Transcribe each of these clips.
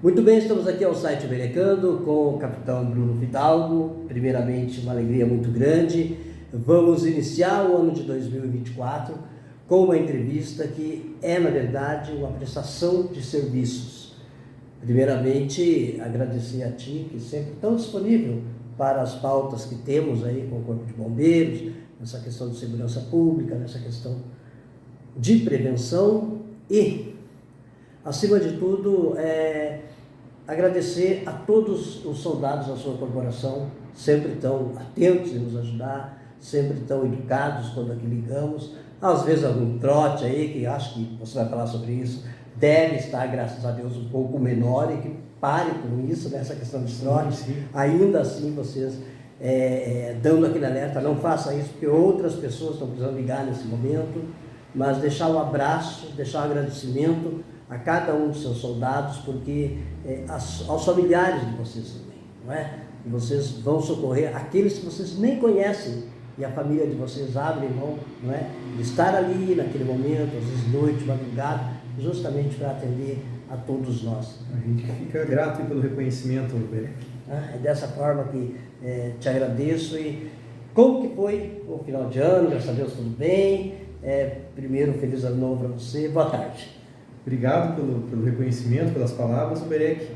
Muito bem, estamos aqui ao site Berecando com o capitão Bruno Fidalgo. Primeiramente, uma alegria muito grande. Vamos iniciar o ano de 2024 com uma entrevista que é, na verdade, uma prestação de serviços. Primeiramente, agradecer a ti, que sempre tão disponível para as pautas que temos aí com o Corpo de Bombeiros, nessa questão de segurança pública, nessa questão de prevenção e, acima de tudo, agradecer a todos os soldados da sua corporação, sempre tão atentos em nos ajudar, sempre tão educados quando aqui ligamos. Às vezes algum trote aí, que acho que você vai falar sobre isso, deve estar, graças a Deus, um pouco menor, e que pare com isso, nessa questão de trote. Sim. Ainda assim, vocês dando aquele alerta, não faça isso, porque outras pessoas estão precisando ligar nesse momento, mas deixar um abraço, deixar um agradecimento a cada um dos seus soldados, porque aos familiares de vocês também, não é? E vocês vão socorrer aqueles que vocês nem conhecem, e a família de vocês abre mão, não é? De estar ali naquele momento, às vezes noite, madrugada, justamente para atender a todos nós. A gente fica grato pelo reconhecimento, Berec. É dessa forma que te agradeço. E como que foi o final de ano? Graças a Deus tudo bem. Primeiro, feliz ano novo para você. Boa tarde. Obrigado pelo reconhecimento, pelas palavras, Berec.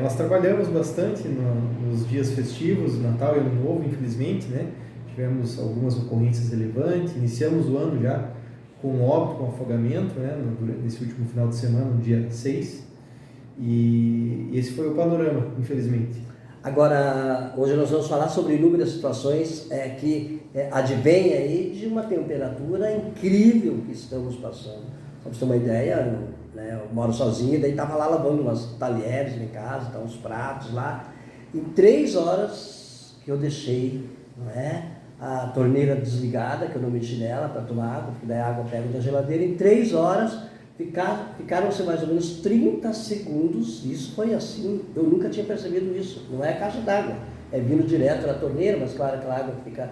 Nós trabalhamos bastante nos dias festivos, Natal e Ano Novo, infelizmente, né? Tivemos algumas ocorrências relevantes, iniciamos o ano já com óbito, com afogamento, né? Nesse último final de semana, no dia 6, e esse foi o panorama, infelizmente. Agora, hoje nós vamos falar sobre inúmeras situações que advêm aí de uma temperatura incrível que estamos passando. Só para você ter uma ideia, né, eu moro sozinho, daí estava lá lavando umas talheres em casa, tá, uns pratos lá. Em 3 horas que eu deixei, não é, a torneira desligada, que eu não mexi nela para tomar água, porque daí a água pega da geladeira, em 3 horas ficaram-se mais ou menos 30 segundos, isso foi assim, eu nunca tinha percebido isso, não é caixa d'água, é vindo direto da torneira, mas claro que a água fica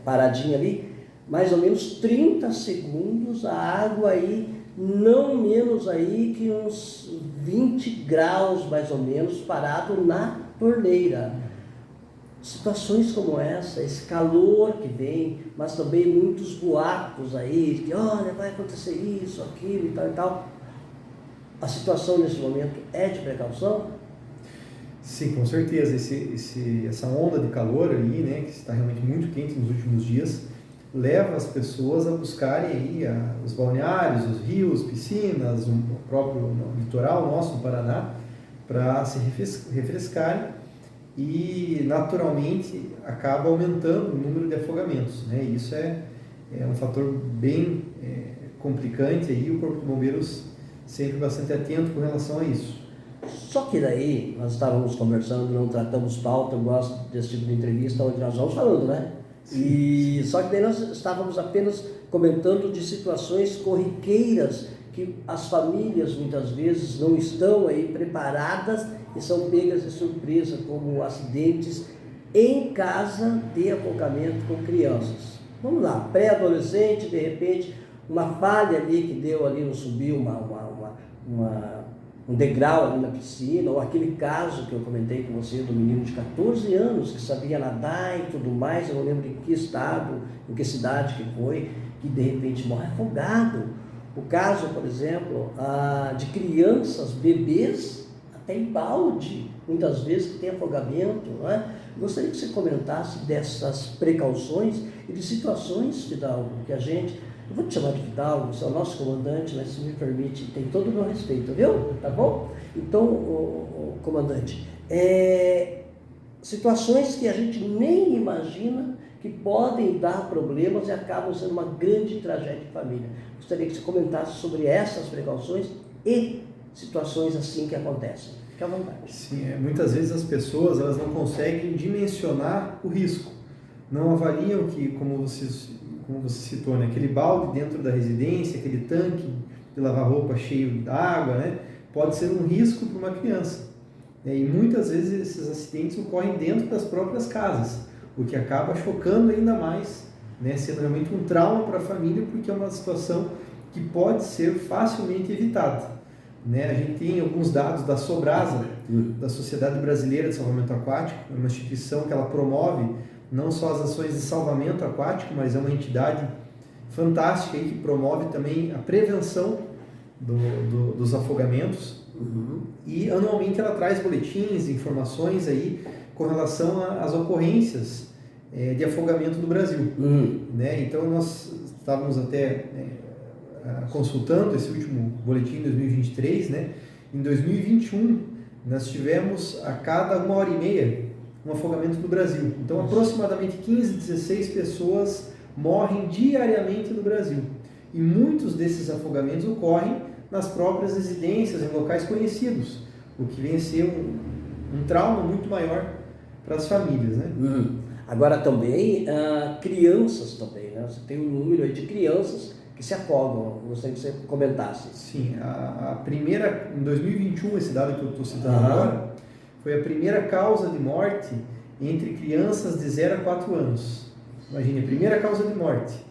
paradinha ali, mais ou menos 30 segundos, a água aí, não menos aí que uns 20 graus mais ou menos, parado na torneira. Situações como essa, esse calor que vem, mas também muitos boatos aí, que olha, vai acontecer isso, aquilo e tal. A situação nesse momento é de precaução? Sim, com certeza. Essa onda de calor ali, né, que está realmente muito quente nos últimos dias, leva as pessoas a buscarem aí os balneários, os rios, piscinas, o próprio litoral nosso, no Paraná, para se refrescarem. E naturalmente acaba aumentando o número de afogamentos, né? Isso é um fator bem complicante, e o Corpo de Bombeiros sempre bastante atento com relação a isso. Só que daí nós estávamos conversando, não tratamos pauta, eu gosto desse tipo de entrevista onde nós vamos falando, né? E só que daí nós estávamos apenas comentando de situações corriqueiras que as famílias muitas vezes não estão aí preparadas e são pegas de surpresa, como acidentes em casa de afogamento com crianças. Vamos lá, pré-adolescente, de repente, uma falha ali que deu ali, não subiu um degrau ali na piscina, ou aquele caso que eu comentei com você do menino de 14 anos que sabia nadar e tudo mais, eu não lembro em que estado, em que cidade que foi, que de repente morre afogado. O caso, por exemplo, de crianças, bebês, até em balde, muitas vezes, que tem afogamento, não é? Gostaria que você comentasse dessas precauções e de situações, Fidalgo, que a gente, eu vou te chamar de Fidalgo, você é o nosso comandante, mas se me permite, tem todo o meu respeito, viu? Tá bom? Então, comandante, situações que a gente nem imagina que podem dar problemas e acabam sendo uma grande tragédia de família. Gostaria que você comentasse sobre essas precauções e situações assim que acontecem. Fique à vontade. Sim, muitas vezes as pessoas elas não conseguem dimensionar o risco. Não avaliam que, como você citou, né, aquele balde dentro da residência, aquele tanque de lavar roupa cheio d'água, né, pode ser um risco para uma criança. E muitas vezes esses acidentes ocorrem dentro das próprias casas, o que acaba chocando ainda mais, né, sendo realmente um trauma para a família, porque é uma situação que pode ser facilmente evitada. né? A gente tem alguns dados da Sobrasa, da Sociedade Brasileira de Salvamento Aquático, é uma instituição que ela promove não só as ações de salvamento aquático, mas é uma entidade fantástica aí que promove também a prevenção dos afogamentos. E anualmente ela traz boletins, informações aí com relação às ocorrências de afogamento no Brasil. Né? Então nós estávamos até consultando esse último boletim de 2023, né? Em 2021 nós tivemos a cada 1h30 um afogamento no Brasil. Então aproximadamente 15, 16 pessoas morrem diariamente no Brasil. E muitos desses afogamentos ocorrem nas próprias residências, em locais conhecidos, o que vem a ser um trauma muito maior para as famílias, né? Agora também, crianças também, né? Você tem um número aí de crianças que se afogam, gostaria que você comentasse. Sim, a primeira, em 2021, esse dado que eu estou citando agora, foi a primeira causa de morte entre crianças de 0 a 4 anos. Imagine, a primeira causa de morte.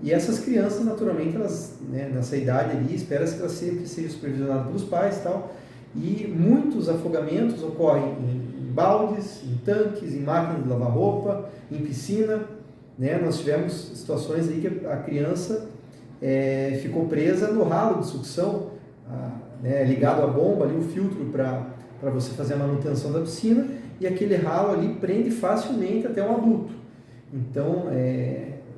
E essas crianças, naturalmente, elas, né, nessa idade ali, espera-se que elas sempre sejam supervisionadas pelos pais e tal. E muitos afogamentos ocorrem em baldes, em tanques, em máquinas de lavar roupa, em piscina. Né? Nós tivemos situações aí que a criança ficou presa no ralo de sucção, né, ligado à bomba, ali, o filtro para você fazer a manutenção da piscina, e aquele ralo ali prende facilmente até um adulto. Então,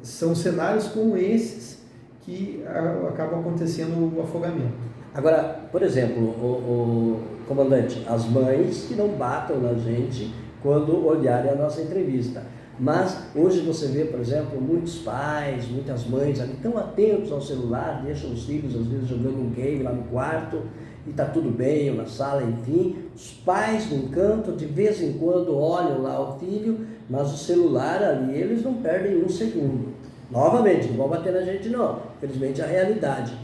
são cenários como esses que acabam acontecendo o afogamento. Agora, por exemplo, o comandante, as mães que não batam na gente quando olharem a nossa entrevista. Mas hoje você vê, por exemplo, muitos pais, muitas mães ali tão atentos ao celular, deixam os filhos às vezes jogando um game lá no quarto e está tudo bem, ou na sala, enfim. Os pais no canto, de vez em quando olham lá o filho, mas o celular ali eles não perdem um segundo. Novamente, não vão bater na gente não, infelizmente é a realidade.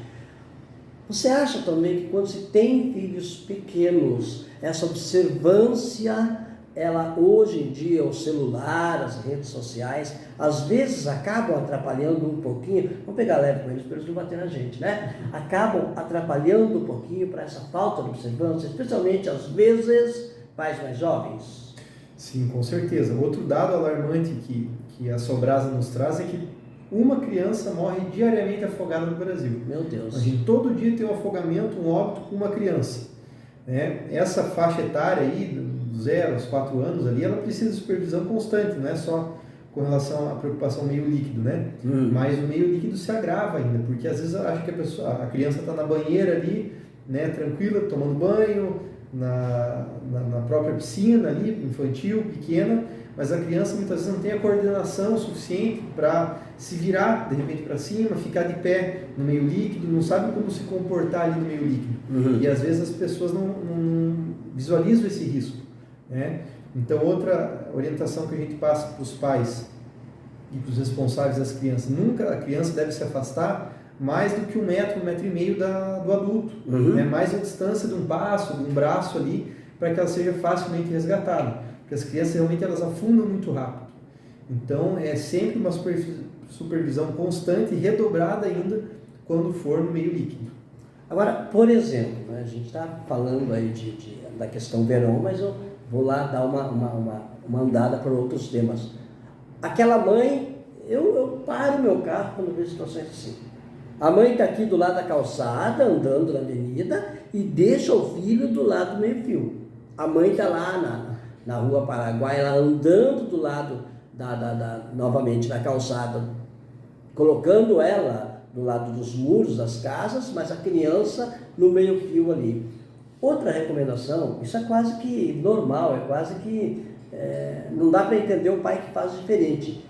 Você acha também que quando se tem filhos pequenos, essa observância, ela hoje em dia, o celular, as redes sociais, às vezes acabam atrapalhando um pouquinho, vamos pegar leve com eles para eles não bater na gente, né? Acabam atrapalhando um pouquinho para essa falta de observância, especialmente às vezes pais mais jovens. Sim, com certeza. Outro dado alarmante que a Sobrasa nos traz é que uma criança morre diariamente afogada no Brasil. Meu Deus. A gente todo dia tem um afogamento, um óbito com uma criança. Né? Essa faixa etária aí, dos 0 aos 4 anos ali, ela precisa de supervisão constante, não é só com relação à preocupação meio líquido, né? Mas o meio líquido se agrava ainda, porque às vezes acha que a criança está na banheira ali, né, tranquila, tomando banho, na própria piscina ali, infantil, pequena, mas a criança muitas vezes não tem a coordenação suficiente para se virar de repente para cima, ficar de pé no meio líquido, não sabe como se comportar ali no meio líquido. E às vezes as pessoas não visualizam esse risco, né? Então, outra orientação que a gente passa para os pais e para os responsáveis das crianças: nunca a criança deve se afastar mais do que 1 metro, 1,5 metro do adulto, né? Mais a distância de um passo, de um braço ali, para que ela seja facilmente resgatada, porque as crianças realmente elas afundam muito rápido. Então é sempre uma supervisão constante e redobrada ainda quando for no meio líquido. Agora, por exemplo, né, a gente está falando aí da questão verão, mas eu vou lá dar uma andada por outros temas. Aquela mãe, eu paro meu carro quando vejo situações assim. A mãe está aqui do lado da calçada, andando na avenida, e deixa o filho do lado do meio-fio. A mãe está lá na rua Paraguai, ela andando do lado novamente da calçada, colocando ela do lado dos muros das casas, mas a criança no meio-fio ali. Outra recomendação, isso é quase que normal, é quase que não dá para entender o pai que faz diferente.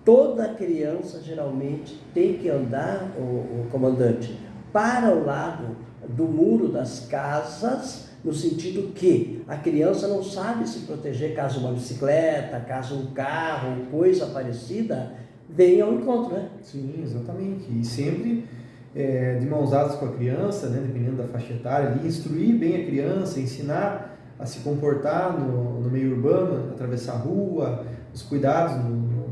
Toda criança geralmente tem que andar, o comandante, para o lado do muro das casas, no sentido que a criança não sabe se proteger caso uma bicicleta, caso um carro, coisa parecida, venha ao encontro, né? Sim, exatamente. E sempre de mãos dadas com a criança, né, dependendo da faixa etária, ali, instruir bem a criança, ensinar a se comportar no meio urbano, atravessar a rua, os cuidados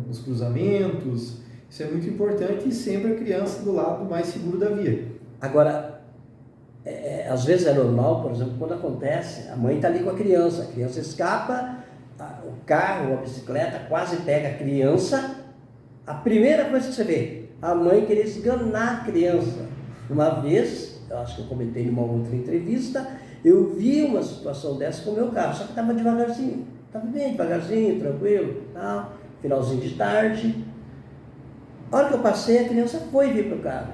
nos cruzamentos. Isso é muito importante, e sempre a criança do lado mais seguro da via. Agora, às vezes é normal, por exemplo, quando acontece, a mãe está ali com a criança escapa, o carro, a bicicleta quase pega a criança, a primeira coisa que você vê, a mãe querer esganar a criança. Uma vez, eu acho que eu comentei numa outra entrevista, eu vi uma situação dessa com o meu carro, só que estava devagarzinho, estava bem devagarzinho, tranquilo, tal, finalzinho de tarde. A hora que eu passei, a criança foi vir para o carro.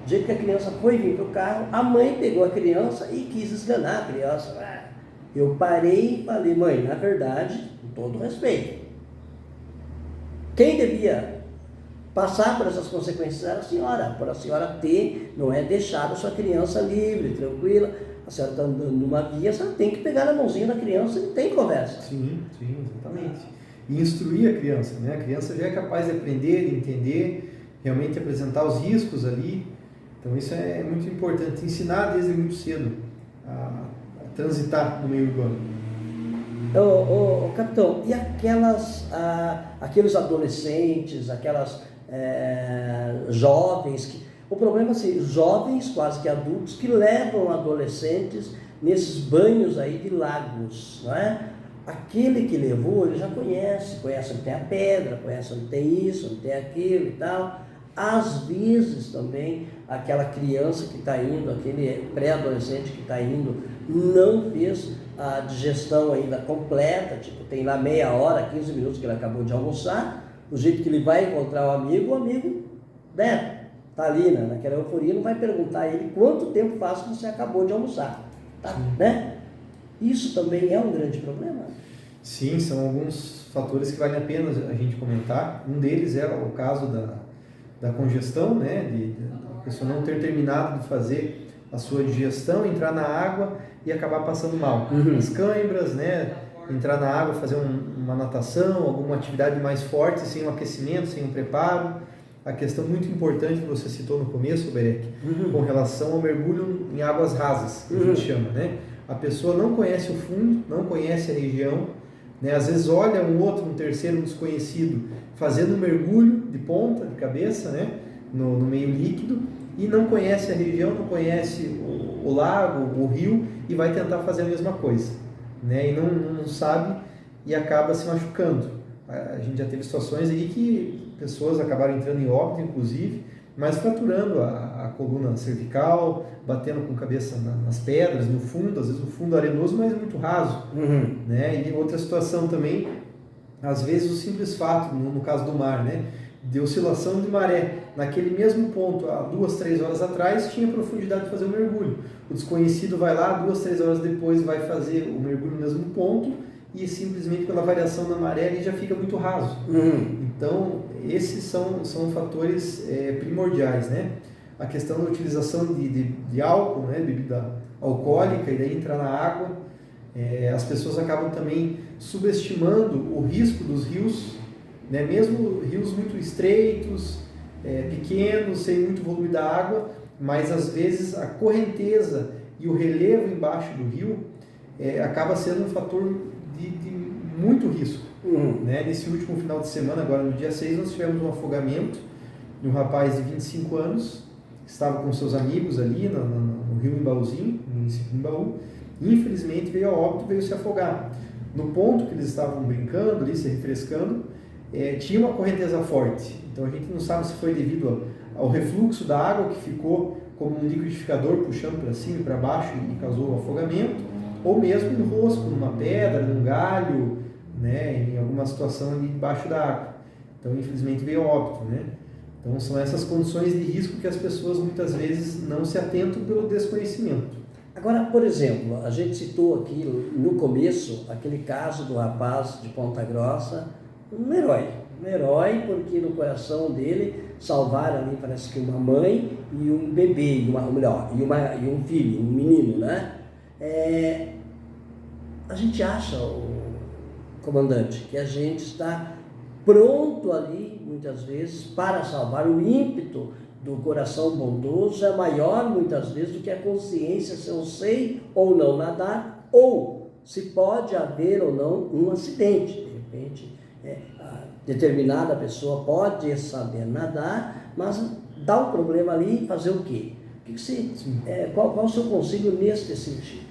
Do jeito que a criança foi vir para o carro, a mãe pegou a criança e quis esganar a criança. Eu parei e falei, mãe, na verdade, com todo respeito, quem devia passar por essas consequências era a senhora, por a senhora ter, não é deixado a sua criança livre, tranquila. A senhora está andando numa via, a senhora tem que pegar na mãozinha da criança e tem conversa. Sim, exatamente. E instruir a criança, né? A criança já é capaz de aprender, de entender, realmente apresentar os riscos ali. Então isso é muito importante, ensinar desde muito cedo a transitar no meio urbano. Capitão, e aqueles adolescentes, aquelas jovens, o problema é assim, jovens quase que adultos que levam adolescentes nesses banhos aí de lagos, não é? Aquele que levou, ele já conhece onde tem a pedra, conhece onde tem isso, onde tem aquilo e tal. Às vezes também aquela criança que está indo, aquele pré-adolescente que está indo, não fez a digestão ainda completa, tipo, tem lá meia hora, 15 minutos que ele acabou de almoçar, do jeito que ele vai encontrar o amigo, né, está ali naquela euforia, não vai perguntar a ele quanto tempo faz que você acabou de almoçar, tá? Né? Isso também é um grande problema. Sim, são alguns fatores que vale a pena a gente comentar. Um deles é o caso da congestão, né, de a pessoa não ter terminado de fazer a sua digestão, entrar na água e acabar passando mal. As câimbras, né, entrar na água, fazer uma natação, alguma atividade mais forte, sem um aquecimento, sem um preparo. A questão muito importante que você citou no começo, Berek, com relação ao mergulho em águas rasas, que a gente chama, né? A pessoa não conhece o fundo, não conhece a região, né? Às vezes olha um outro, um terceiro, um desconhecido, fazendo um mergulho de ponta, de cabeça, né? No meio líquido, e não conhece a região, não conhece o lago, o rio, e vai tentar fazer a mesma coisa, né? E não sabe e acaba se machucando. A gente já teve situações aí que pessoas acabaram entrando em óbito, inclusive, mas fraturando a coluna cervical, batendo com a cabeça nas pedras, no fundo, às vezes o fundo arenoso, mas muito raso. Né? E outra situação também, às vezes o simples fato, no caso do mar, né, de oscilação de maré, naquele mesmo ponto, há 2, 3 horas atrás, tinha profundidade de fazer o mergulho. O desconhecido vai lá, 2, 3 horas depois vai fazer o mergulho no mesmo ponto, e simplesmente pela variação na maré ele já fica muito raso. Então, esses são fatores primordiais, né? A questão da utilização de álcool, né? Bebida alcoólica, e daí entrar na água. As pessoas acabam também subestimando o risco dos rios, né? Mesmo rios muito estreitos, pequenos, sem muito volume da água, mas às vezes a correnteza e o relevo embaixo do rio acaba sendo um fator de muito risco. Né? Nesse último final de semana, agora no dia 6, nós tivemos um afogamento de um rapaz de 25 anos, que estava com seus amigos ali no rio Imbaúzinho, no município de Imbaú, e infelizmente veio a óbito, veio se afogar. No ponto que eles estavam brincando ali, se refrescando, tinha uma correnteza forte, então a gente não sabe se foi devido ao refluxo da água que ficou como um liquidificador puxando para cima e para baixo e causou o afogamento, ou mesmo no rosco, numa pedra, num galho, né, em alguma situação ali debaixo da água. Então, infelizmente, veio óbito, né? Então, são essas condições de risco que as pessoas muitas vezes não se atentam pelo desconhecimento. Agora, por exemplo, a gente citou aqui no começo aquele caso do rapaz de Ponta Grossa, um herói porque no coração dele salvaram ali, parece que uma mãe e um bebê, e um filho, um menino, né? A gente acha, comandante, que a gente está pronto ali, muitas vezes, para salvar. O ímpeto do coração bondoso é maior, muitas vezes, do que a consciência se eu sei ou não nadar, ou se pode haver ou não um acidente. De repente, determinada pessoa pode saber nadar, mas dá um problema ali, fazer o quê? Qual o seu conselho nesse sentido?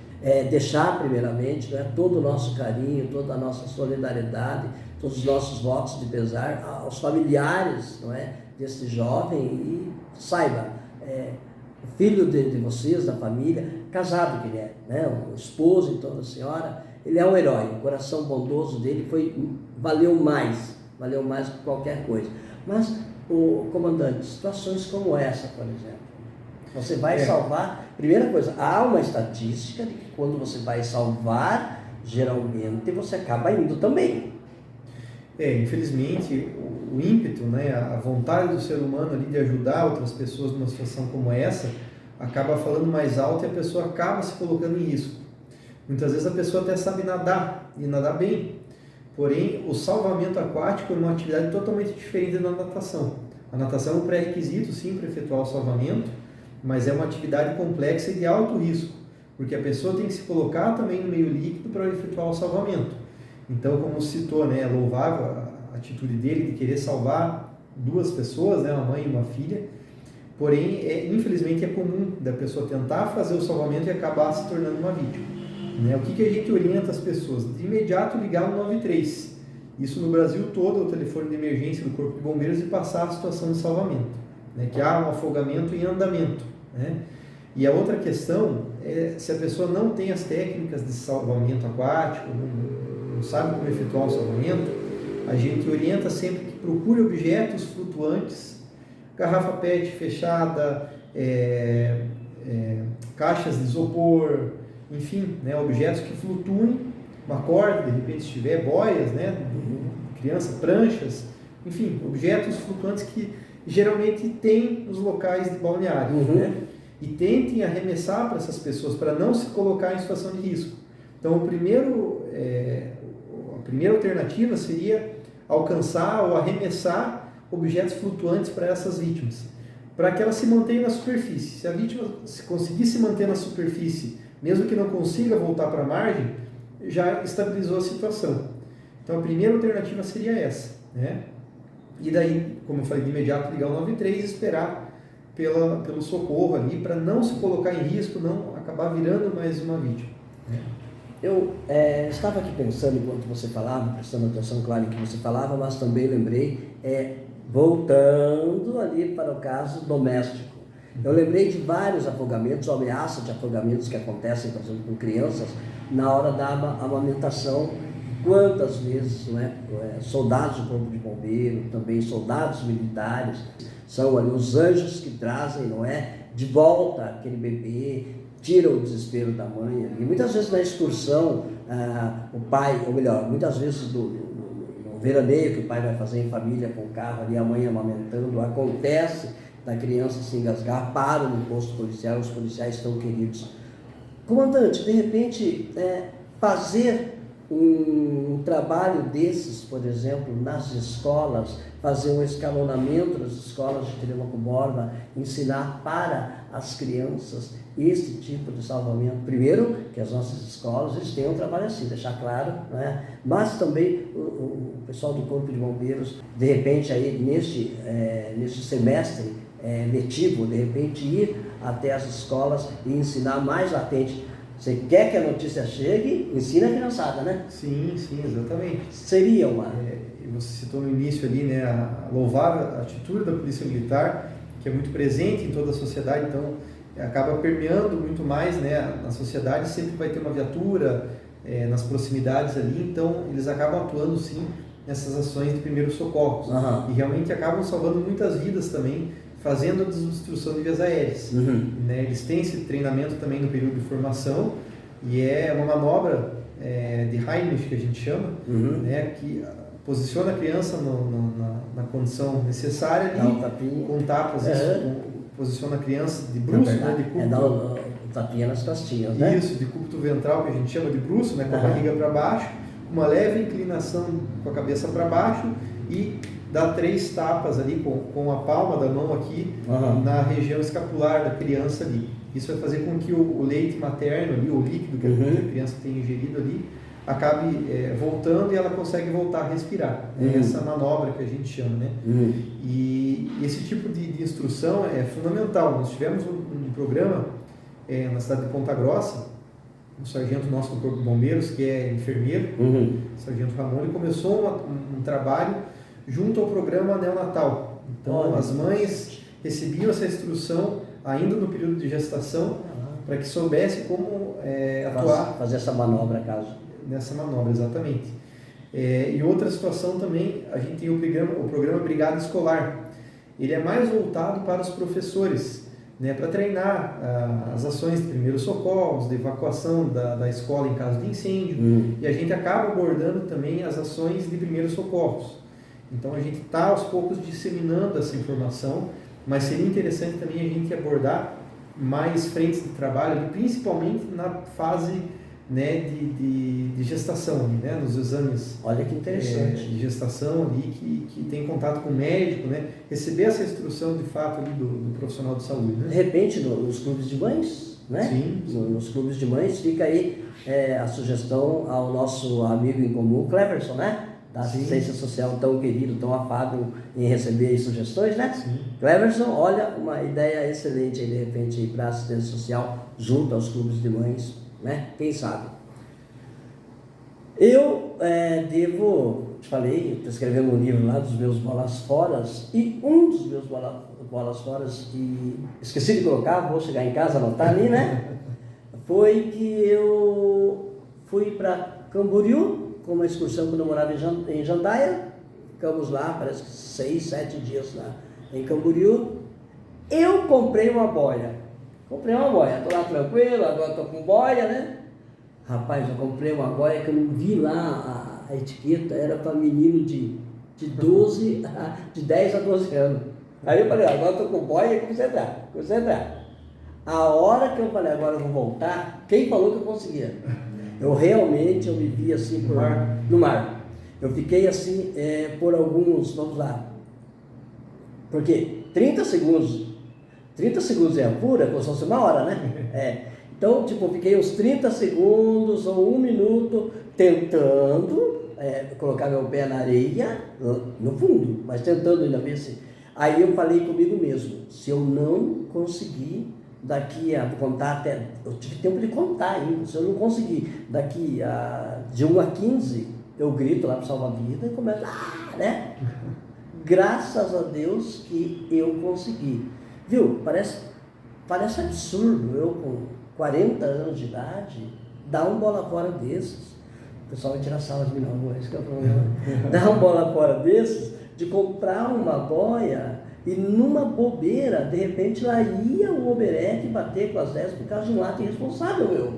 Deixar primeiramente, né, todo o nosso carinho, toda a nossa solidariedade, todos os nossos votos de pesar aos familiares, não é, desse jovem, e saiba, o filho de vocês, da família, casado que ele é, né, o esposo então da senhora, ele é um herói, o coração bondoso dele valeu mais que qualquer coisa. Mas, o comandante, situações como essa, por exemplo, você vai salvar. Primeira coisa, há uma estatística de que quando você vai salvar, geralmente você acaba indo também. Infelizmente, o ímpeto, né, a vontade do ser humano ali de ajudar outras pessoas numa situação como essa, acaba falando mais alto e a pessoa acaba se colocando em risco. Muitas vezes a pessoa até sabe nadar, e nadar bem, porém o salvamento aquático é uma atividade totalmente diferente da natação. A natação é um pré-requisito, sim, para efetuar o salvamento, mas é uma atividade complexa e de alto risco, porque a pessoa tem que se colocar também no meio líquido para efetuar o salvamento. Então, como citou, né, é louvável a atitude dele de querer salvar duas pessoas, né, uma mãe e uma filha, porém, infelizmente, é comum da pessoa tentar fazer o salvamento e acabar se tornando uma vítima. Né? O que a gente orienta as pessoas? De imediato ligar o 93. Isso no Brasil todo, é o telefone de emergência do Corpo de Bombeiros, e passar a situação de salvamento, né? Que há um afogamento em andamento. Né? E a outra questão é se a pessoa não tem as técnicas de salvamento aquático, não sabe como efetuar o salvamento, a gente orienta sempre que procure objetos flutuantes, garrafa PET fechada, caixas de isopor, enfim, né, objetos que flutuem, uma corda, de repente se tiver boias, né, criança, pranchas, enfim, objetos flutuantes que geralmente tem nos locais de balneário, né? E tentem arremessar para essas pessoas, para não se colocar em situação de risco. Então, a primeira alternativa seria alcançar ou arremessar objetos flutuantes para essas vítimas, para que elas se mantenham na superfície. Se a vítima conseguir se manter na superfície, mesmo que não consiga voltar para a margem, já estabilizou a situação. Então, a primeira alternativa seria essa, né? E daí, como eu falei, de imediato ligar o 93 e esperar pelo socorro ali, para não se colocar em risco, não acabar virando mais uma vítima. Eu estava aqui pensando enquanto você falava, prestando atenção, claro, em que você falava, mas também lembrei, voltando ali para o caso doméstico. Eu lembrei de vários afogamentos, ameaças de afogamentos que acontecem, por exemplo, com crianças, na hora da amamentação. Quantas vezes, não é, soldados do Corpo de Bombeiro, também soldados militares, são ali os anjos que trazem, não é, de volta aquele bebê, tiram o desespero da mãe. E muitas vezes na excursão, o pai, ou melhor, muitas vezes no veraneio que o pai vai fazer em família com o carro ali, a mãe amamentando, acontece da criança se engasgar, param no posto policial, os policiais estão queridos. Comandante, de repente, fazer um trabalho desses, por exemplo, nas escolas, fazer um escalonamento das escolas de Telemaco Borba, ensinar para as crianças esse tipo de salvamento. Primeiro, que as nossas escolas eles tenham um trabalho assim, deixar claro, né? Mas também o pessoal do Corpo de Bombeiros, de repente, aí, neste semestre letivo, de repente ir até as escolas e ensinar mais latente. Você quer que a notícia chegue, ensina a criançada, né? Sim, exatamente. Seria uma... Você citou no início ali, né, a louvável atitude da Polícia Militar, que é muito presente em toda a sociedade, então acaba permeando muito mais, né, na sociedade, sempre vai ter uma viatura nas proximidades ali, então eles acabam atuando sim nessas ações de primeiros socorros. E realmente acabam salvando muitas vidas também, fazendo a desobstrução de vias aéreas. Né? Eles têm esse treinamento também no período de formação, e é uma manobra de Heimlich, que a gente chama, né? Que posiciona a criança na condição necessária ali, com tapas, posiciona a criança de bruço, né? De cúbito, dá o tapinha nas costinhas, né? Isso, de cúbito ventral, que a gente chama de bruço, né? Com a barriga para baixo, uma leve inclinação com a cabeça para baixo e dá 3 tapas ali com a palma da mão aqui na região escapular da criança ali. Isso vai fazer com que o leite materno ali, o líquido que a criança tem ingerido ali, acabe voltando e ela consegue voltar a respirar. É essa manobra que a gente chama, né? E esse tipo de instrução é fundamental. Nós tivemos um programa na cidade de Ponta Grossa, um sargento nosso do Corpo de Bombeiros, que é enfermeiro, sargento Ramon, ele começou um trabalho junto ao programa neonatal. Então, as mães recebiam essa instrução ainda no período de gestação, para que soubesse como atuar. Fazer essa manobra, caso. Nessa manobra, exatamente. E outra situação também, a gente tem o programa Brigada Escolar. Ele é mais voltado para os professores, né, para treinar as ações de primeiros socorros, de evacuação da escola em caso de incêndio. E a gente acaba abordando também as ações de primeiros socorros. Então a gente está aos poucos disseminando essa informação, mas seria interessante também a gente abordar mais frentes de trabalho, principalmente na fase, né, de gestação, né, nos exames. Olha que interessante. De gestação ali, que tem contato com o médico, né, receber essa instrução de fato ali do profissional de saúde. Né? De repente, nos clubes de mães, né? Sim. Nos clubes de mães, fica aí a sugestão ao nosso amigo em comum, Cleverson, né? Da assistência social tão querido, tão afável em receber aí sugestões, né? Sim. Cleverson, olha, uma ideia excelente aí, de repente, para a assistência social junto aos clubes de mães, né? Quem sabe? Eu te falei, estou escrevendo um livro lá dos meus bolas foras, e um dos meus bolas foras, que esqueci de colocar, vou chegar em casa, anotar ali, né? Foi que eu fui para Camboriú, com uma excursão quando eu morava em Jandaia, ficamos lá, parece que 6, 7 dias lá em Camboriú. Eu comprei uma boia, estou lá tranquilo, agora estou com boia, né? Rapaz, eu comprei uma boia que eu não vi lá a etiqueta, era para menino de 10 a 12 anos. Aí eu falei, agora estou com boia e comecei a entrar. A hora que eu falei, agora eu vou voltar, quem falou que eu conseguia? Eu realmente me vi assim no mar. Eu fiquei assim por alguns, vamos lá, porque 30 segundos é a pura, como se fosse uma hora, né? Então, tipo, fiquei uns 30 segundos ou 1 minuto tentando colocar meu pé na areia, no fundo, mas tentando ainda ver se... Aí eu falei comigo mesmo, se eu não conseguir daqui a contar até... Eu tive tempo de contar ainda, se eu não conseguir daqui de 1 a 15, eu grito lá para salva-vida e começo, né? Graças a Deus que eu consegui. Viu? Parece absurdo, eu com 40 anos de idade, dar um bola fora desses. O pessoal vai tirar sarro de mim, não, esse que é o problema. Dar um bola fora desses, de comprar uma boia e numa bobeira, de repente lá ia o oberete bater com as 10 por causa de um ato irresponsável meu.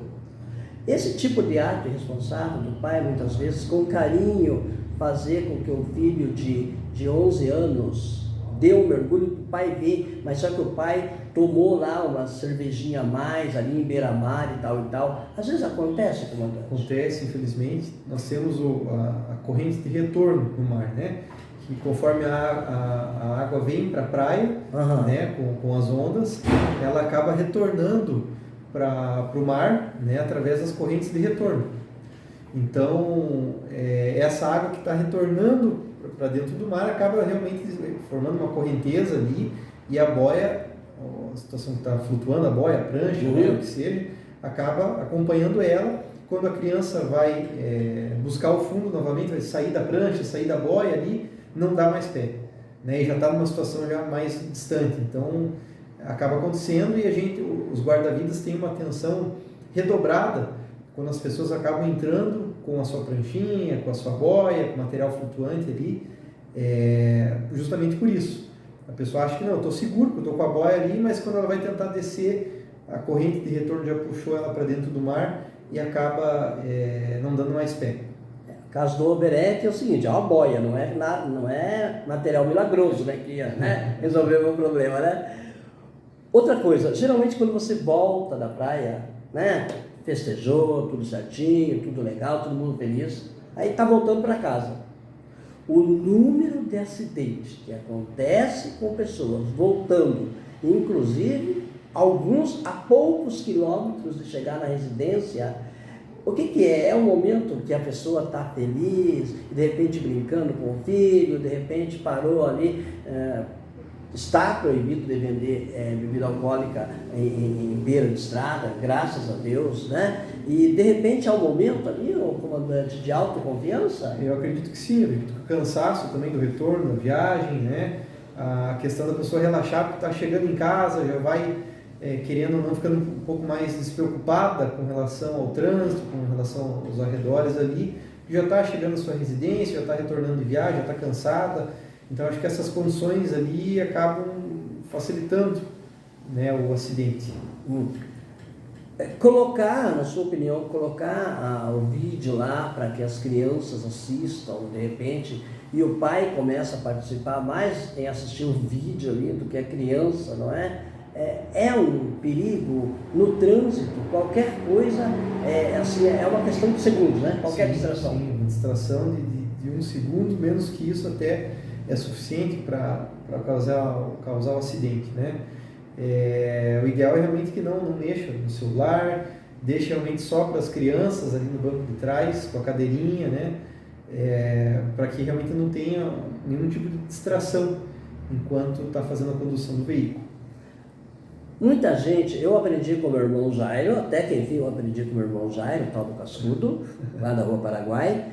Esse tipo de ato irresponsável do pai, muitas vezes, com carinho, fazer com que o filho de 11 anos dê um mergulho para o pai ver, mas só que o pai tomou lá uma cervejinha a mais ali em beira-mar e tal. Às vezes acontece, comandante? Acontece, infelizmente. Nós temos a corrente de retorno no mar, né? Que conforme a água vem para a praia, né? Com as ondas, ela acaba retornando para o mar, né? Através das correntes de retorno. Então, essa água que está retornando para dentro do mar acaba realmente formando uma correnteza ali, e a boia, a situação que está flutuando, a boia, a prancha, né, o que seja, acaba acompanhando ela. Quando a criança vai buscar o fundo novamente, vai sair da prancha, sair da boia ali, não dá mais pé, né, e já está numa situação já mais distante. Então acaba acontecendo, e os guarda-vidas têm uma atenção redobrada quando as pessoas acabam entrando com a sua pranchinha, com a sua boia, com material flutuante ali, justamente por isso. A pessoa acha que não, eu estou seguro, eu estou com a boia ali, mas quando ela vai tentar descer, a corrente de retorno já puxou ela para dentro do mar e acaba não dando mais pé. O caso do oberete é o seguinte, é uma boia, não é material milagroso, né, que ia resolver o meu problema, né? Outra coisa, geralmente quando você volta da praia, né, festejou, tudo certinho, tudo legal, todo mundo feliz, aí está voltando para casa. O número de acidentes que acontece com pessoas voltando, inclusive alguns a poucos quilômetros de chegar na residência, O que que é? É um momento que a pessoa está feliz, de repente brincando com o filho, de repente parou ali, está proibido de vender bebida alcoólica em beira de estrada, graças a Deus, né? E de repente há um momento ali, o comandante, de autoconfiança? Eu acredito que sim, eu acredito que o cansaço também do retorno, da viagem, né? A questão da pessoa relaxar porque está chegando em casa, já vai querendo ou não, ficando um pouco mais despreocupada com relação ao trânsito, com relação aos arredores ali, já está chegando à sua residência, já está retornando de viagem, já está cansada. Então acho que essas condições ali acabam facilitando, né, o acidente. Colocar, na sua opinião, colocar o vídeo lá para que as crianças assistam, de repente, e o pai começa a participar mais em assistir o vídeo ali do que a criança, não é? É um perigo no trânsito, qualquer coisa, assim, é uma questão de segundos, né? Qualquer distração. Sim, uma distração de um segundo, menos que isso até é suficiente para causar um acidente, né? O ideal é realmente que não mexa no celular, deixe realmente só para as crianças ali no banco de trás, com a cadeirinha, né? Para que realmente não tenha nenhum tipo de distração enquanto está fazendo a condução do veículo. Muita gente, eu aprendi com meu irmão Jairo, até que enfim eu aprendi com meu irmão Jairo, tal do Cascudo, lá da Rua Paraguai.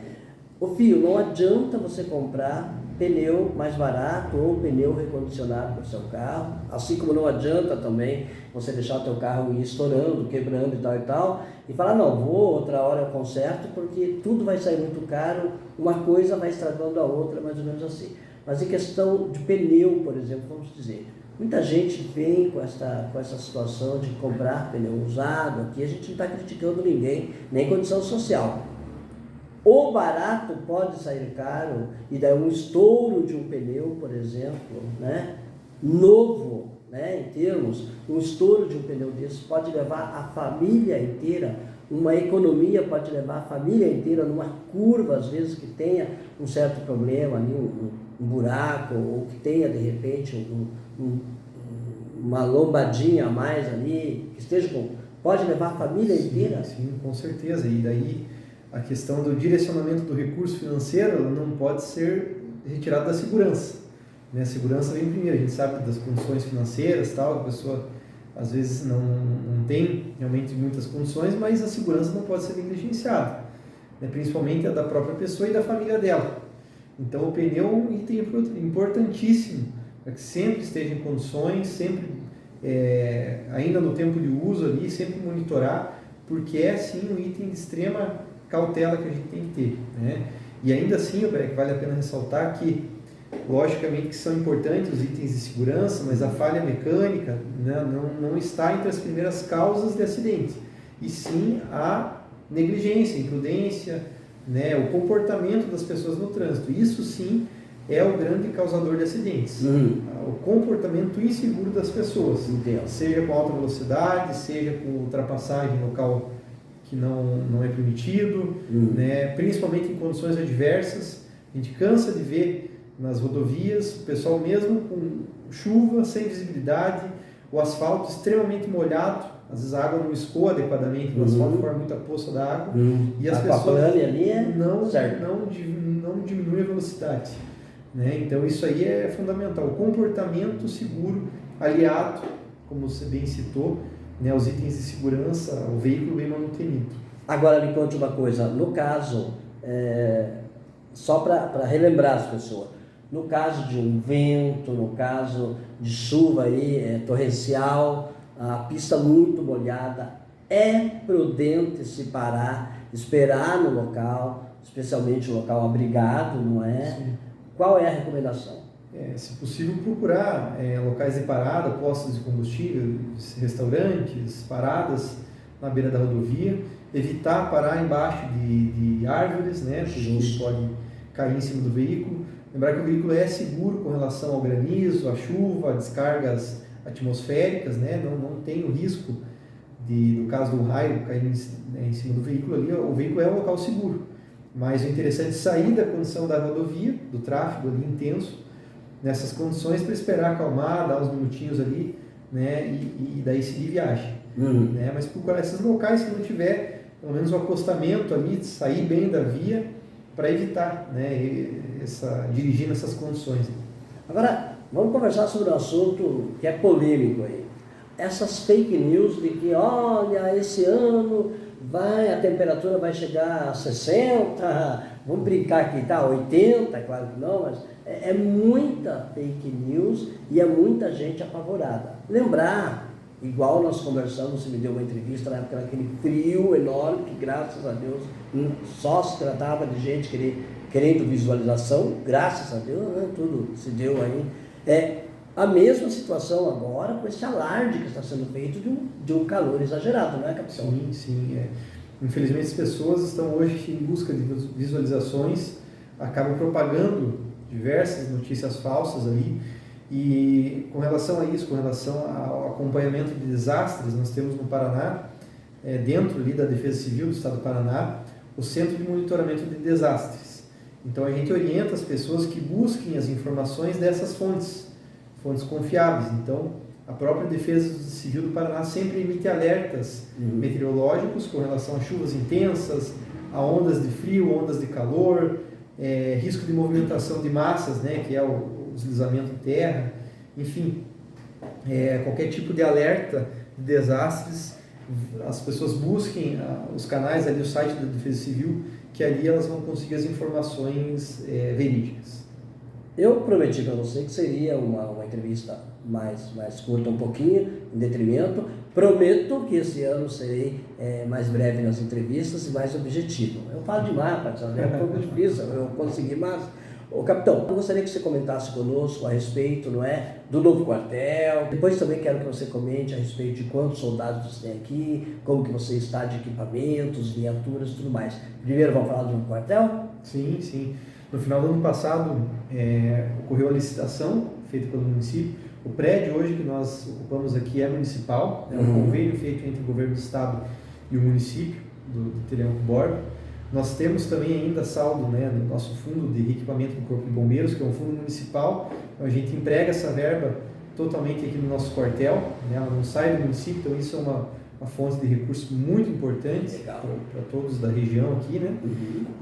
Ô filho, não adianta você comprar pneu mais barato ou pneu recondicionado para o seu carro, assim como não adianta também você deixar o teu carro ir estourando, quebrando e tal, e falar, não, outra hora eu conserto, porque tudo vai sair muito caro, uma coisa vai estragando a outra, mais ou menos assim. Mas em questão de pneu, por exemplo, vamos dizer, muita gente vem com essa situação de comprar pneu usado aqui, a gente não está criticando ninguém, nem condição social. O barato pode sair caro, e daí um estouro de um pneu, por exemplo, né, novo, né, em termos, um estouro de um pneu desse pode levar a família inteira, uma economia pode levar a família inteira numa curva, às vezes que tenha um certo problema ali, um buraco, ou que tenha de repente uma lombadinha a mais ali, que esteja pode levar a família inteira. Sim, com certeza. E daí a questão do direcionamento do recurso financeiro não pode ser retirada da segurança, né? A segurança vem primeiro, a gente sabe das condições financeiras, tal, a pessoa às vezes não tem realmente muitas condições, mas a segurança não pode ser negligenciada, né? Principalmente a da própria pessoa e da família dela. Então o pneu é um item importantíssimo, para que sempre esteja em condições, sempre ainda no tempo de uso ali, sempre monitorar, porque é sim um item de extrema cautela que a gente tem que ter, né? E ainda assim, vale a pena ressaltar que, logicamente, que são importantes os itens de segurança, mas a falha mecânica, né, não está entre as primeiras causas de acidente, e sim a negligência, a imprudência, né, o comportamento das pessoas no trânsito. Isso sim é o grande causador de acidentes. O comportamento inseguro das pessoas, seja com alta velocidade, seja com ultrapassagem em local que não é permitido, né? Principalmente em condições adversas. A gente cansa de ver nas rodovias o pessoal mesmo com chuva, sem visibilidade, o asfalto extremamente molhado, às vezes a água não escoa adequadamente, o asfalto forma muita poça da água, e as pessoas ali não diminuem a velocidade, né? Então isso aí é fundamental, o comportamento seguro aliado, como você bem citou, né, os itens de segurança, o veículo bem manutenido. Agora me conte uma coisa, no caso, só para relembrar as pessoas, no caso de um vento, no caso de chuva aí, torrencial, a pista muito molhada, é prudente se parar, esperar no local, especialmente um local abrigado, não é? Sim. Qual é a recomendação? Se possível, procurar locais de parada, postos de combustível, restaurantes, paradas na beira da rodovia, evitar parar embaixo de árvores, né, porque pode cair em cima do veículo. Lembrar que o veículo é seguro com relação ao granizo, à chuva, a descargas atmosféricas, né, não tem o risco no caso do raio cair em cima do veículo ali, o veículo é um local seguro. Mas o interessante é sair da condição da rodovia, do tráfego ali intenso, nessas condições, para esperar acalmar, dar uns minutinhos ali, né, e daí seguir viagem. Né? Mas procurar esses locais, se não tiver, pelo menos o acostamento ali, sair bem da via para evitar, né, dirigir nessas condições. Agora, vamos conversar sobre um assunto que é polêmico aí. Essas fake news de que, olha, esse ano a temperatura vai chegar a 60, vamos brincar aqui, tá, 80, claro que não, mas é muita fake news e é muita gente apavorada. Lembrar, igual nós conversamos, você me deu uma entrevista na época daquele frio enorme, que graças a Deus só se tratava de gente querendo visualização, graças a Deus, né, tudo se deu aí. A mesma situação agora com esse alarde que está sendo feito de um calor exagerado, não é, capitão? Sim, sim. Infelizmente as pessoas estão hoje em busca de visualizações, acabam propagando diversas notícias falsas ali, e com relação a isso, com relação ao acompanhamento de desastres, nós temos no Paraná, dentro ali da Defesa Civil do Estado do Paraná, o Centro de Monitoramento de Desastres. Então a gente orienta as pessoas que busquem as informações dessas fontes confiáveis. Então, a própria Defesa Civil do Paraná sempre emite alertas meteorológicos com relação a chuvas intensas, a ondas de frio, ondas de calor, risco de movimentação de massas, né, que é o deslizamento de terra, enfim, qualquer tipo de alerta de desastres, as pessoas busquem os canais ali, o site da Defesa Civil, que ali elas vão conseguir as informações verídicas. Eu prometi para você que seria uma entrevista mais curta um pouquinho, em detrimento. Prometo que esse ano serei mais breve nas entrevistas e mais objetivo. Eu falo demais, Patrícia, é um pouco difícil eu conseguir mais. Ô, capitão, eu gostaria que você comentasse conosco a respeito, não é, do novo quartel. Depois também quero que você comente a respeito de quantos soldados você tem aqui, como que você está de equipamentos, viaturas e tudo mais. Primeiro vamos falar do novo quartel? Sim, sim. No final do ano passado, ocorreu a licitação feita pelo município. O prédio hoje que nós ocupamos aqui é municipal, é um convênio feito entre o governo do estado e o município do Telêmaco Borba. Nós temos também ainda saldo, né, no nosso fundo de equipamento do Corpo de Bombeiros, que é um fundo municipal. Então a gente emprega essa verba totalmente aqui no nosso quartel, né, ela não sai do município, então isso é uma fonte de recurso muito importante para todos da região aqui, né?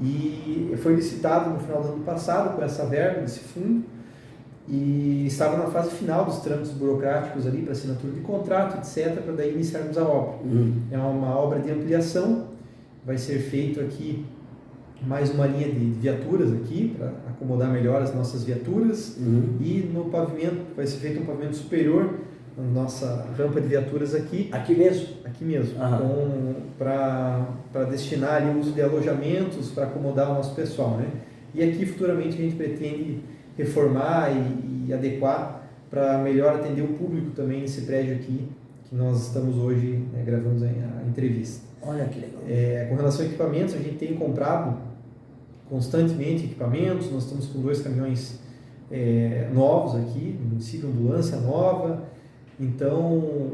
E foi licitado no final do ano passado com essa verba desse fundo e estava na fase final dos trâmites burocráticos ali para assinatura de contrato, etc, para daí iniciarmos a obra. É uma obra de ampliação, vai ser feito aqui mais uma linha de viaturas aqui para acomodar melhor as nossas viaturas e no pavimento vai ser feito um pavimento superior na nossa rampa de viaturas aqui. Aqui mesmo? Aqui mesmo, para destinar ali o uso de alojamentos, para acomodar o nosso pessoal, né? E aqui futuramente a gente pretende reformar e adequar para melhor atender o público também nesse prédio aqui, que nós estamos hoje, né, gravando a entrevista. Olha que legal. Com relação a equipamentos, a gente tem comprado constantemente equipamentos, nós estamos com 2 caminhões novos aqui, no município, ambulância nova. Então,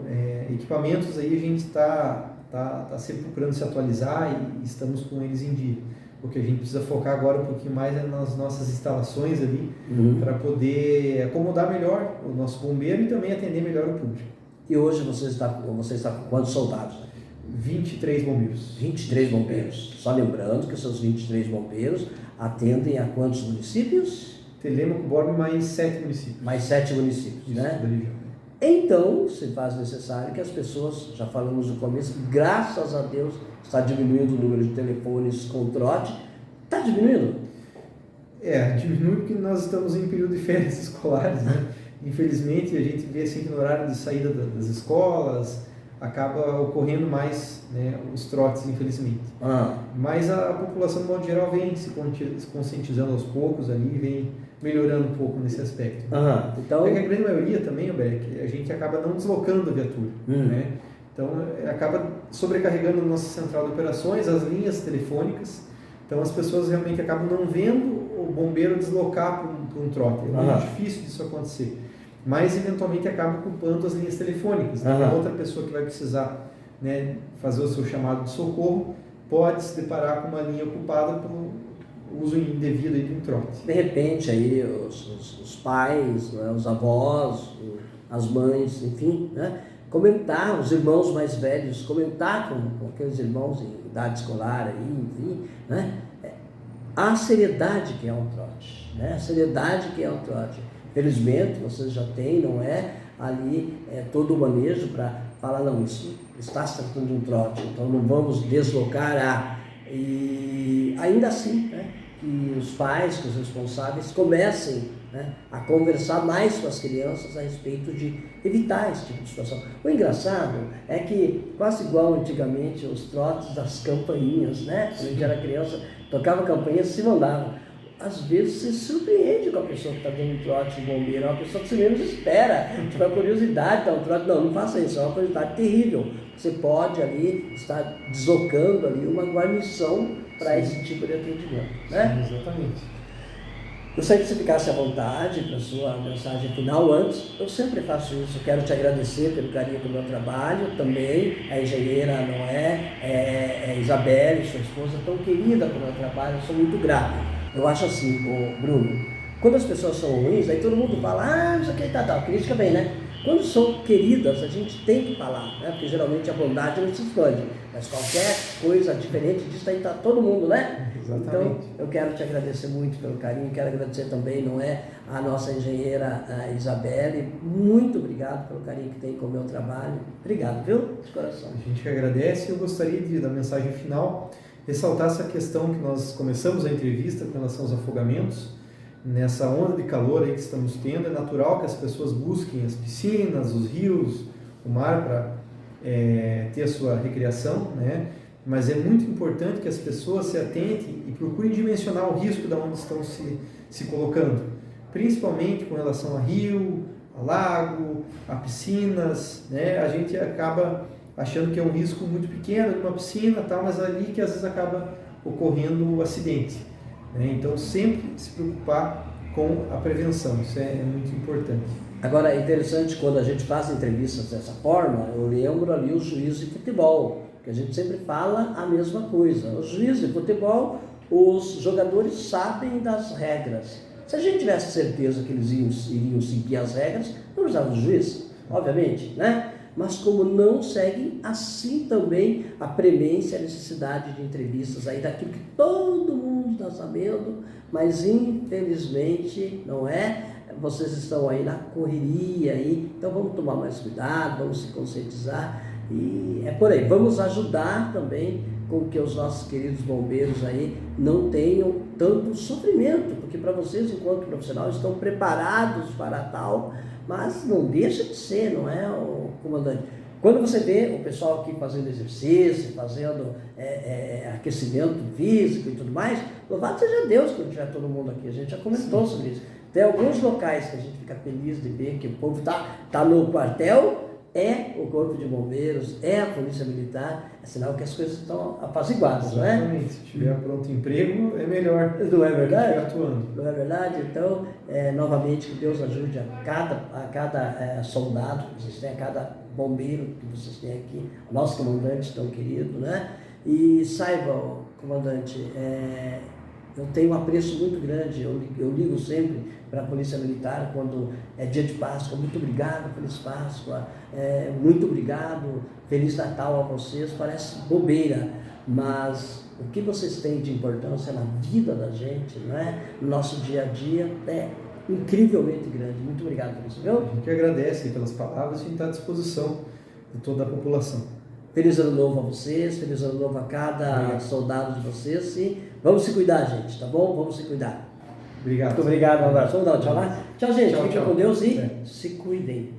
equipamentos aí a gente está sempre procurando se atualizar e estamos com eles em dia. O que a gente precisa focar agora um pouquinho mais é nas nossas instalações ali, para poder acomodar melhor o nosso bombeiro e também atender melhor o público. E hoje você está com quantos soldados? 23 bombeiros. 23 bombeiros. Só lembrando que seus 23 bombeiros atendem a quantos municípios? Telêmaco Borba mais 7 municípios. Mais 7 municípios, isso, né? Da região. Então, se faz necessário que as pessoas, já falamos no começo, graças a Deus está diminuindo o número de telefones com trote. Está diminuindo? Diminui porque nós estamos em período de férias escolares, né? Infelizmente, a gente vê assim que no horário de saída das escolas acaba ocorrendo mais, né, os trotes, infelizmente. Mas a população, de modo geral, vem se conscientizando aos poucos ali, vem melhorando um pouco nesse aspecto. Então... que a grande maioria também, Alberto, a gente acaba não deslocando a viatura, né? Então, acaba sobrecarregando a nossa central de operações, as linhas telefônicas. Então, as pessoas realmente acabam não vendo o bombeiro deslocar para um trote. É muito difícil disso acontecer. Mas, eventualmente, acaba ocupando as linhas telefônicas. Então, outra pessoa que vai precisar, né, fazer o seu chamado de socorro pode se deparar com uma linha ocupada por uso indevido aí de um trote. De repente, aí, os pais, né, os avós, as mães, enfim, né, comentar, os irmãos mais velhos, comentar com aqueles irmãos em idade escolar, aí, enfim, né? A seriedade que é um trote, né? A seriedade que é um trote. Felizmente, vocês já têm, não é, ali todo o manejo para falar, não, isso está se tratando de um trote, então não vamos deslocar E ainda assim, né, que os pais, que os responsáveis comecem, né, a conversar mais com as crianças a respeito de evitar esse tipo de situação. O engraçado é que, quase igual antigamente, os trotes das campainhas, né? Quando a gente era criança, tocava a campainha, se mandava. Às vezes você se surpreende com a pessoa que está dando um trote de bombeiro, é uma pessoa que você menos espera, tipo, a curiosidade, dá um trote, não faça isso, é uma curiosidade terrível. Você pode ali estar deslocando ali uma guarnição para esse tipo de atendimento, né? Sim, exatamente. Gostaria que você ficasse à vontade para a sua mensagem final. Antes, eu sempre faço isso, quero te agradecer pelo carinho do meu trabalho, também a engenheira Noé, Isabelle, sua esposa, tão querida pelo meu trabalho, eu sou muito grato. Eu acho assim, Bruno, quando as pessoas são ruins, aí todo mundo fala, isso aqui tal, crítica vem, né? Quando são queridas, a gente tem que falar, né? Porque geralmente a bondade não se esconde, mas qualquer coisa diferente disso aí está todo mundo, né? Exatamente. Então, eu quero te agradecer muito pelo carinho, quero agradecer também, a nossa engenheira Isabelle, muito obrigado pelo carinho que tem com o meu trabalho, obrigado, viu? De coração. A gente que agradece. Eu gostaria da mensagem final, ressaltar essa questão que nós começamos a entrevista com relação aos afogamentos. Nessa onda de calor aí que estamos tendo, é natural que as pessoas busquem as piscinas, os rios, o mar para ter a sua recreação, né? Mas é muito importante que as pessoas se atentem e procurem dimensionar o risco de onde estão se colocando, principalmente com relação a rio, a lago, a piscinas, né? A gente acaba achando que é um risco muito pequeno de uma piscina, tal, mas ali que às vezes acaba ocorrendo o acidente. Então, sempre se preocupar com a prevenção, isso é muito importante. Agora, é interessante quando a gente faz entrevistas dessa forma, eu lembro ali os juízes de futebol, que a gente sempre fala a mesma coisa. Os juízes de futebol, os jogadores sabem das regras. Se a gente tivesse certeza que eles iriam seguir as regras, não precisava do juiz, obviamente, né? Mas como não seguem, assim também a premência, a necessidade de entrevistas aí daquilo que todo mundo está sabendo, mas infelizmente não é, vocês estão aí na correria aí, então vamos tomar mais cuidado, vamos se conscientizar e é por aí, vamos ajudar também com que os nossos queridos bombeiros aí não tenham tanto sofrimento, porque para vocês, enquanto profissional, estão preparados para tal, mas não deixa de ser, não é, o comandante? Quando você vê o pessoal aqui fazendo exercício, fazendo aquecimento físico e tudo mais, louvado seja Deus quando tiver todo mundo aqui, a gente já comentou sobre isso. Tem alguns locais que a gente fica feliz de ver que o povo está no quartel, é o Corpo de Bombeiros, é a Polícia Militar, é sinal que as coisas estão apaziguadas, não é? Exatamente. Se tiver pronto emprego, é melhor. Não é verdade? Atuando. Não é verdade? Então, novamente, que Deus ajude a cada soldado que vocês têm, a cada bombeiro que vocês têm aqui, o nosso comandante tão querido, né? E saiba, comandante, eu tenho um apreço muito grande, eu ligo sempre para a Polícia Militar quando é dia de Páscoa, muito obrigado, Feliz Páscoa, muito obrigado, Feliz Natal a vocês, parece bobeira, mas o que vocês têm de importância na vida da gente, não é? No nosso dia a dia, é incrivelmente grande. Muito obrigado por isso, viu? A gente agradece pelas palavras e a gente está à disposição de toda a população. Feliz ano novo a vocês, feliz ano novo a cada soldado de vocês e vamos se cuidar, gente, tá bom? Vamos se cuidar. Obrigado. Muito obrigado, um abraço. Vamos dar um tchau lá? Tchau, gente. Fiquem com Deus e É. se cuidem.